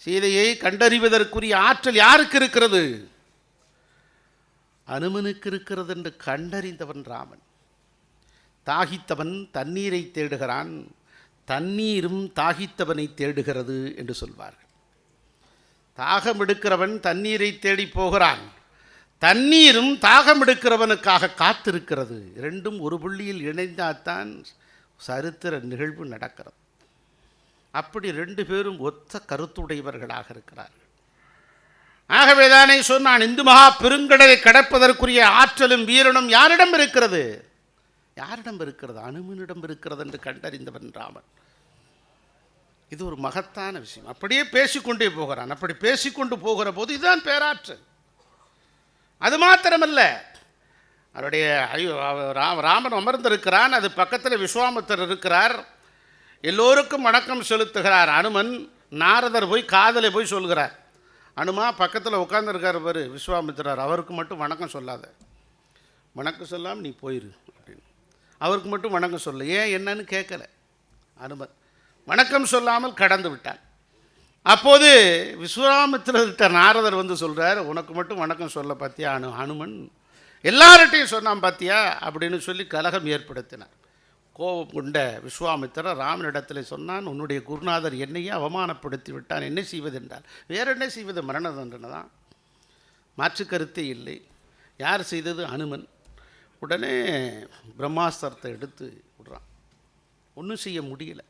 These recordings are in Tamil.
சீதையை கண்டறிவதற்குரிய ஆற்றல் யாருக்கு இருக்கிறது? அனுமனுக்கு இருக்கிறது என்று கண்டறிந்தவன் ராமன். தாகித்தவன் தண்ணீரை தேடுகிறான், தண்ணீரும் தாகித்தவனை தேடுகிறது என்று சொல்வார்கள். தாகம் எடுக்கிறவன் தண்ணீரை தேடி போகிறான், தண்ணீரும் தாகம் எடுக்கிறவனுக்காக காத்திருக்கிறது. இரண்டும் ஒரு புள்ளியில் இணைந்தால்தான் சரித்திர நிகழ்வு நடக்கிறது. அப்படி ரெண்டு பேரும் ஒத்த கருத்துடையவர்களாக இருக்கிறார்கள். ஆகவேதானே சொன்னான், இந்து மகா பெருங்கடலை கடப்பதற்குரிய ஆற்றலும் வீரனும் யாரிடம் இருக்கிறது? யாரிடம் இருக்கிறது? அனுமனிடம் இருக்கிறது என்று கண்டறிந்தவன் ராமன். இது ஒரு மகத்தான விஷயம். அப்படியே பேசிக்கொண்டே போகிறான். அப்படி பேசிக்கொண்டு போகிற போது இதுதான் பேராற்றல். அது மாத்திரமல்ல, அவருடைய ராமன் அமர்ந்திருக்கிறான், அது பக்கத்தில் விஸ்வாமித்திரர் இருக்கிறார். எல்லோருக்கும் வணக்கம் செலுத்துகிறார். அனுமன் நாரதர் போய் காதலை போய் சொல்கிறார், அனுமா பக்கத்தில் உட்கார்ந்துருக்கார் பாரு விஸ்வாமித்திரர், அவருக்கு மட்டும் வணக்கம் சொல்லாத, வணக்கம் சொல்லாமல் நீ போயிரு அப்படின்னு. அவருக்கு மட்டும் வணக்கம் சொல்ல, ஏன் என்னன்னு கேட்கல. அனுமன் வணக்கம் சொல்லாமல் கடந்து விட்டார். அப்போது விஸ்வாமித்திரர்கிட்ட நாரதர் வந்து சொல்கிறார், உனக்கு மட்டும் வணக்கம் சொல்ல பார்த்தியா அனுமன், எல்லார்ட்டையும் சொன்னான் பார்த்தியா அப்படின்னு சொல்லி கலகம் ஏற்படுத்தினார். கோபம் கொண்ட விஸ்வாமித்திரர் ராமனிடத்தில் சொன்னான், உன்னுடைய குருநாதர் என்னையே அவமானப்படுத்தி விட்டான், என்ன செய்வது என்றால், வேறு என்ன செய்வது, மரண தண்டனை தான், மாற்று கருத்தே இல்லை. யார் செய்தது? அனுமன். உடனே பிரம்மாஸ்திரத்தை எடுத்து விடுறான். ஒன்றும் செய்ய முடியல.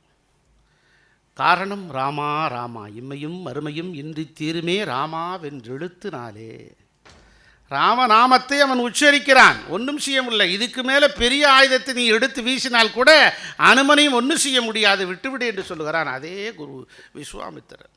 காரணம் ராமா ராமா, இம்மையும் மறுமையும் இன்றி தீருமே ராமா வென்றெழுத்தினாலே. ராமநாமத்தை அவன் உச்சரிக்கிறான், ஒன்றும் செய்ய முடியல. இதுக்கு மேலே பெரிய ஆயுதத்தை நீ எடுத்து வீசினால் கூட அனுமனையும் ஒன்றும் செய்ய முடியாது, விட்டுவிடு என்று சொல்லுகிறான் அதே குரு விஸ்வாமித்திரர்.